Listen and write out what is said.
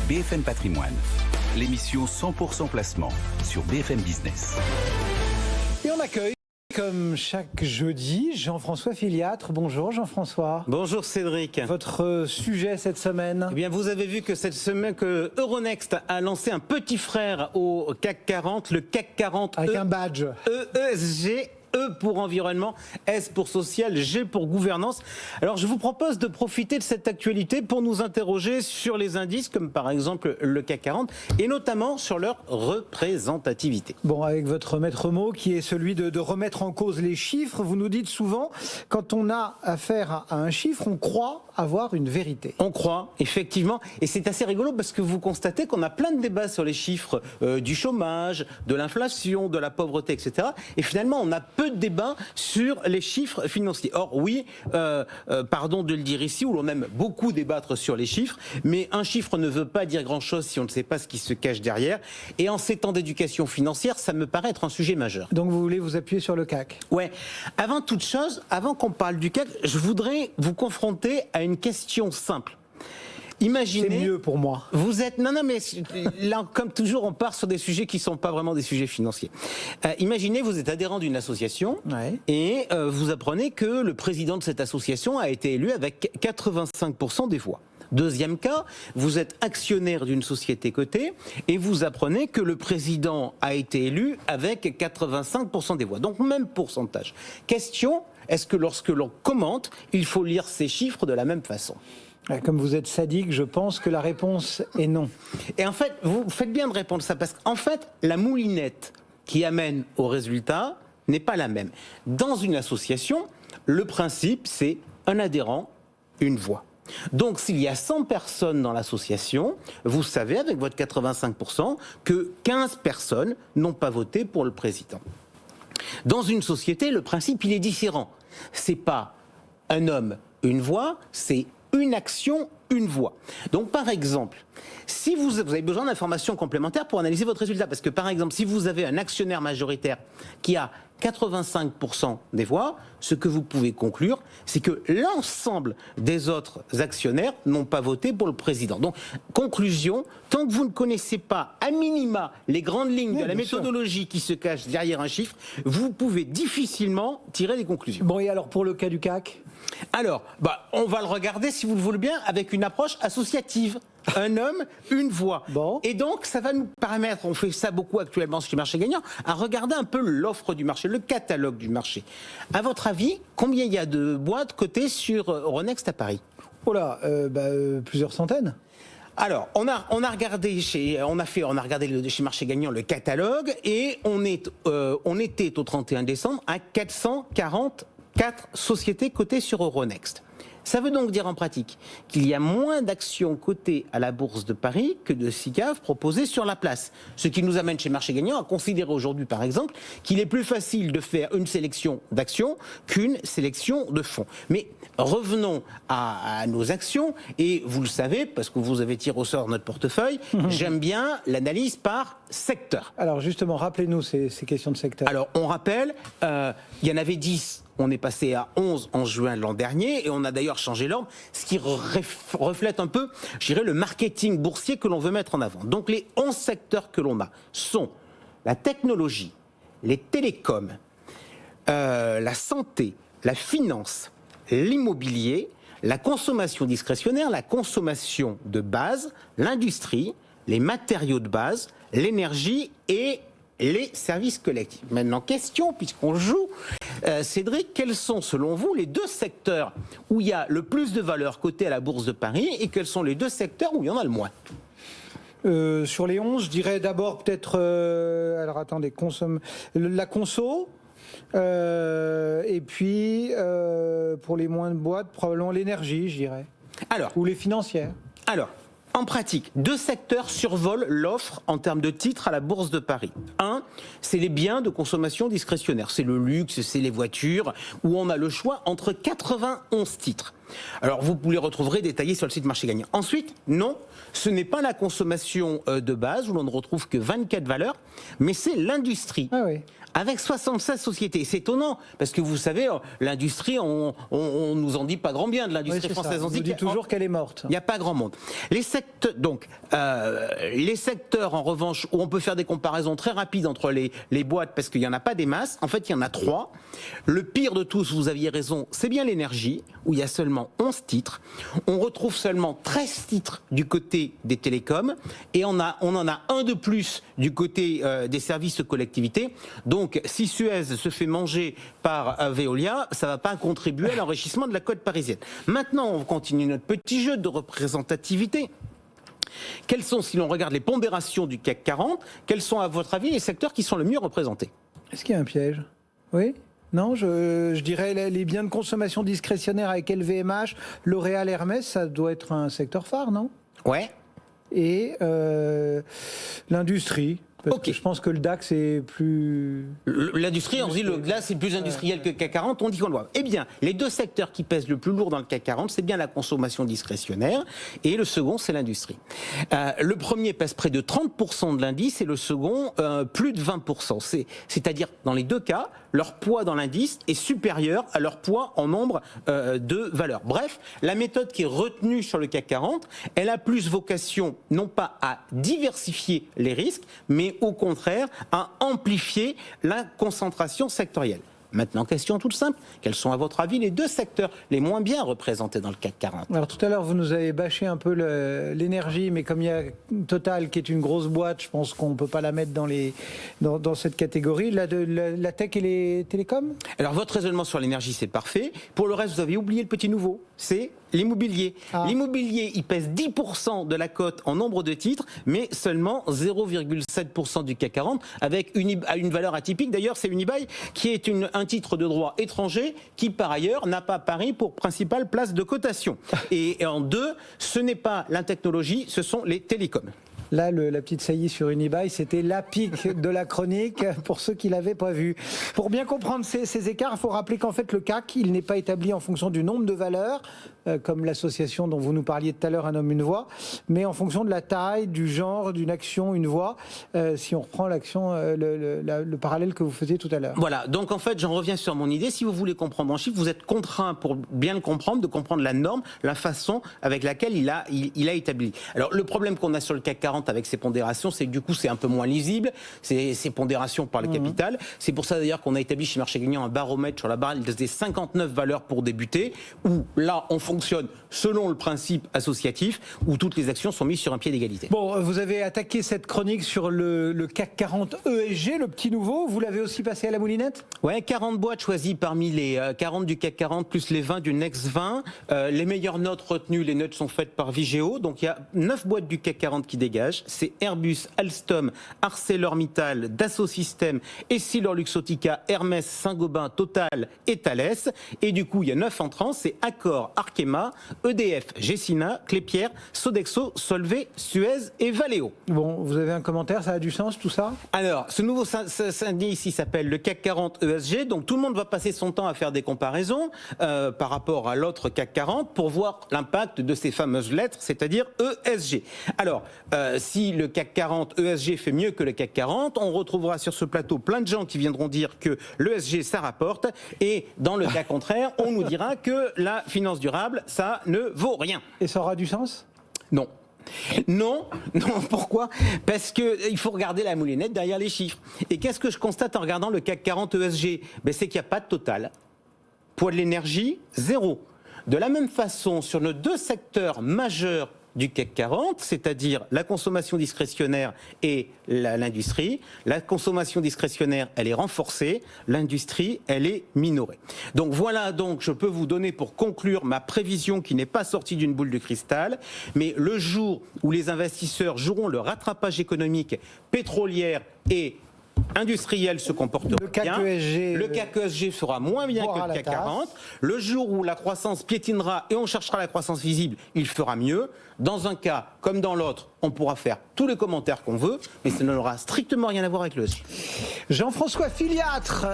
BFM Patrimoine, l'émission 100% placement sur BFM Business. Et on accueille, comme chaque jeudi, Jean-François Filiatre. Bonjour Jean-François. Bonjour Cédric. Votre sujet cette semaine? Eh bien, vous avez vu que cette semaine, que Euronext a lancé un petit frère au CAC 40, le CAC 40 avec un badge. ESG. E pour environnement, S pour social, G pour gouvernance. Alors je vous propose de profiter de cette actualité pour nous interroger sur les indices comme par exemple le CAC 40 et notamment sur leur représentativité. Bon, avec votre maître mot qui est celui de remettre en cause les chiffres, vous nous dites souvent quand on a affaire à un chiffre, on croit avoir une vérité. On croit, effectivement, et c'est assez rigolo parce que vous constatez qu'on a plein de débats sur les chiffres du chômage, de l'inflation, de la pauvreté, etc. Et finalement, on a peu de débats sur les chiffres financiers. Or, oui, pardon de le dire ici, où l'on aime beaucoup débattre sur les chiffres, mais un chiffre ne veut pas dire grand-chose si on ne sait pas ce qui se cache derrière. Et en ces temps d'éducation financière, ça me paraît être un sujet majeur. Donc vous voulez vous appuyer sur le CAC? Ouais. Avant toute chose, avant qu'on parle du CAC, je voudrais vous confronter à une question simple. Imaginez, c'est mieux pour moi. Vous êtes... Non, mais là, comme toujours, on part sur des sujets qui ne sont pas vraiment des sujets financiers. Imaginez, vous êtes adhérent d'une association et vous apprenez que le président de cette association a été élu avec 85% des voix. Deuxième cas, vous êtes actionnaire d'une société cotée et vous apprenez que le président a été élu avec 85% des voix. Donc même pourcentage. Question, est-ce que lorsque l'on commente, il faut lire ces chiffres de la même façon ? Comme vous êtes sadique, je pense que la réponse est non. Et en fait, vous faites bien de répondre ça, parce qu'en fait, la moulinette qui amène au résultat n'est pas la même. Dans une association, le principe, c'est un adhérent, une voix. Donc, s'il y a 100 personnes dans l'association, vous savez, avec votre 85%, que 15 personnes n'ont pas voté pour le président. Dans une société, le principe, il est différent. C'est pas un homme, une voix, c'est une action, une voix. Donc, par exemple, si vous avez besoin d'informations complémentaires pour analyser votre résultat, parce que, par exemple, si vous avez un actionnaire majoritaire qui a 85% des voix, ce que vous pouvez conclure, c'est que l'ensemble des autres actionnaires n'ont pas voté pour le président. Donc, conclusion, tant que vous ne connaissez pas, à minima, les grandes lignes de la méthodologie qui se cache derrière un chiffre, vous pouvez difficilement tirer des conclusions. Bon, et alors pour le cas du CAC ? Alors, on va le regarder, si vous le voulez bien, avec une approche associative. Un homme, une voix. Bon. Et donc, ça va nous permettre, on fait ça beaucoup actuellement sur le marché gagnant, à regarder un peu l'offre du marché, le catalogue du marché. À votre avis, combien il y a de boîtes cotées sur Euronext à Paris ? Oh là, plusieurs centaines. Alors, on a regardé chez Marché Gagnant le catalogue et on était au 31 décembre à 444 sociétés cotées sur Euronext. Ça veut donc dire en pratique qu'il y a moins d'actions cotées à la Bourse de Paris que de SICAV proposées sur la place. Ce qui nous amène chez Marché Gagnant à considérer aujourd'hui, par exemple, qu'il est plus facile de faire une sélection d'actions qu'une sélection de fonds. Mais revenons à nos actions, et vous le savez, parce que vous avez tiré au sort notre portefeuille, j'aime bien l'analyse par secteur. Alors justement, rappelez-nous ces questions de secteur. Alors on rappelle, il y en avait 10. On est passé à 11 en juin l'an dernier et on a d'ailleurs changé l'ordre, ce qui reflète un peu, je dirais, le marketing boursier que l'on veut mettre en avant. Donc les 11 secteurs que l'on a sont la technologie, les télécoms, la santé, la finance, l'immobilier, la consommation discrétionnaire, la consommation de base, l'industrie, les matériaux de base, l'énergie et les services collectifs. Maintenant, question, puisqu'on joue, Cédric, quels sont selon vous les deux secteurs où il y a le plus de valeur cotée à la Bourse de Paris et quels sont les deux secteurs où il y en a le moins ? Sur les 11, je dirais d'abord peut-être, alors attendez, la conso, et puis pour les moins de boîtes, probablement l'énergie, je dirais. Alors, ou les financières. Alors, en pratique, deux secteurs survolent l'offre en termes de titres à la Bourse de Paris. Un, c'est les biens de consommation discrétionnaire. C'est le luxe, c'est les voitures, où on a le choix entre 91 titres. Alors vous les retrouverez détaillés sur le site Marché Gagnant. Ensuite, non, ce n'est pas la consommation de base où l'on ne retrouve que 24 valeurs, mais c'est l'industrie. Ah oui. Avec 76 sociétés. C'est étonnant, parce que vous savez, l'industrie, on nous en dit pas grand bien de l'industrie française. On nous dit toujours qu'elle est morte. Il n'y a pas grand monde. Les secteurs, en revanche, où on peut faire des comparaisons très rapides entre les boîtes, parce qu'il n'y en a pas des masses, en fait, il y en a 3. Le pire de tous, vous aviez raison, c'est bien l'énergie, où il y a seulement 11 titres. On retrouve seulement 13 titres du côté des télécoms, et on en a un de plus du côté des services de collectivité. Donc, si Suez se fait manger par Veolia, ça ne va pas contribuer à l'enrichissement de la côte parisienne. Maintenant, on continue notre petit jeu de représentativité. Quels sont, si l'on regarde les pondérations du CAC 40, quels sont, à votre avis, les secteurs qui sont le mieux représentés? Est-ce qu'il y a un piège? Oui? Non, je dirais les biens de consommation discrétionnaire avec LVMH, L'Oréal, Hermès, ça doit être un secteur phare, non? Ouais. Et l'industrie. Parce que je pense que le DAX est plus... L'industrie, on dit le glace est plus industriel que le CAC 40, on dit qu'on le voit. Eh bien, les deux secteurs qui pèsent le plus lourd dans le CAC 40, c'est bien la consommation discrétionnaire, et le second, c'est l'industrie. Le premier pèse près de 30% de l'indice, et le second, plus de 20%. C'est-à-dire, dans les deux cas, leur poids dans l'indice est supérieur à leur poids en nombre de valeurs. Bref, la méthode qui est retenue sur le CAC 40, elle a plus vocation, non pas à diversifier les risques, mais au contraire à amplifier la concentration sectorielle. Maintenant, question toute simple, quels sont à votre avis les deux secteurs les moins bien représentés dans le CAC 40? Alors tout à l'heure, vous nous avez bâché un peu l'énergie, mais comme il y a Total qui est une grosse boîte, je pense qu'on ne peut pas la mettre dans cette catégorie. La tech et les télécoms? Alors votre raisonnement sur l'énergie, c'est parfait. Pour le reste, vous avez oublié le petit nouveau, c'est l'immobilier. L'immobilier, il pèse 10% de la cote en nombre de titres, mais seulement 0,7% du CAC 40, avec une valeur atypique. D'ailleurs, c'est Unibail qui est un titre de droit étranger qui, par ailleurs, n'a pas Paris pour principale place de cotation. Et en deux, ce n'est pas la technologie, ce sont les télécoms. Là, la petite saillie sur Unibail, c'était la pique de la chronique pour ceux qui ne l'avaient pas vu. Pour bien comprendre ces écarts, il faut rappeler qu'en fait, le CAC, il n'est pas établi en fonction du nombre de valeurs, comme l'association dont vous nous parliez tout à l'heure, Un homme, une voix, mais en fonction de la taille, du genre, d'une action, une voix, si on reprend l'action, le parallèle que vous faisiez tout à l'heure. Voilà, donc en fait, j'en reviens sur mon idée. Si vous voulez comprendre en chiffres, vous êtes contraint, pour bien le comprendre, de comprendre la norme, la façon avec laquelle il a établi. Alors, le problème qu'on a sur le CAC 40 avec ces pondérations, c'est que du coup, c'est un peu moins lisible, ces pondérations par le capital. C'est pour ça d'ailleurs qu'on a établi chez Marché Gagnant un baromètre sur la barre des 59 valeurs pour débuter, où là, on fonctionne selon le principe associatif, où toutes les actions sont mises sur un pied d'égalité. Bon, vous avez attaqué cette chronique sur le CAC 40 ESG, le petit nouveau. Vous l'avez aussi passé à la moulinette? Ouais, 40 boîtes choisies parmi les 40 du CAC 40, plus les 20 du Next 20. Les meilleures notes retenues, les notes sont faites par Vigeo. Donc il y a 9 boîtes du CAC 40 qui dégagent. C'est Airbus, Alstom, ArcelorMittal, Dassault Systèmes, EssilorLuxottica, Hermès, Saint-Gobain, Total et Thales. Et du coup, il y a 9 entrants, c'est Accor, Arkema, EDF, Gecina, Clépierre, Sodexo, Solvay, Suez et Valeo. Bon, vous avez un commentaire, ça a du sens tout ça? Alors, ce nouveau indice ici s'appelle le CAC 40 ESG, donc tout le monde va passer son temps à faire des comparaisons par rapport à l'autre CAC 40 pour voir l'impact de ces fameuses lettres, c'est-à-dire ESG. Alors, si le CAC 40 ESG fait mieux que le CAC 40, on retrouvera sur ce plateau plein de gens qui viendront dire que l'ESG ça rapporte, et dans le cas contraire, on nous dira que la finance durable, ça ne vaut rien. Et ça aura du sens? Non. Non, pourquoi? Parce qu'il faut regarder la moulinette derrière les chiffres. Et qu'est-ce que je constate en regardant le CAC 40 ESG? C'est qu'il n'y a pas de Total. Poids de l'énergie, 0. De la même façon, sur nos deux secteurs majeurs du CAC 40, c'est-à-dire la consommation discrétionnaire et l'industrie. La consommation discrétionnaire, elle est renforcée, l'industrie, elle est minorée. Donc voilà, je peux vous donner pour conclure ma prévision qui n'est pas sortie d'une boule de cristal, mais le jour où les investisseurs joueront le rattrapage économique pétrolière et industriel se comportera bien. Le CAC ESG sera moins bien que le CAC 40. Le jour où la croissance piétinera et on cherchera la croissance visible, il fera mieux. Dans un cas comme dans l'autre, on pourra faire tous les commentaires qu'on veut, mais ça n'aura strictement rien à voir avec l'ESG. Jean-François Filiatre,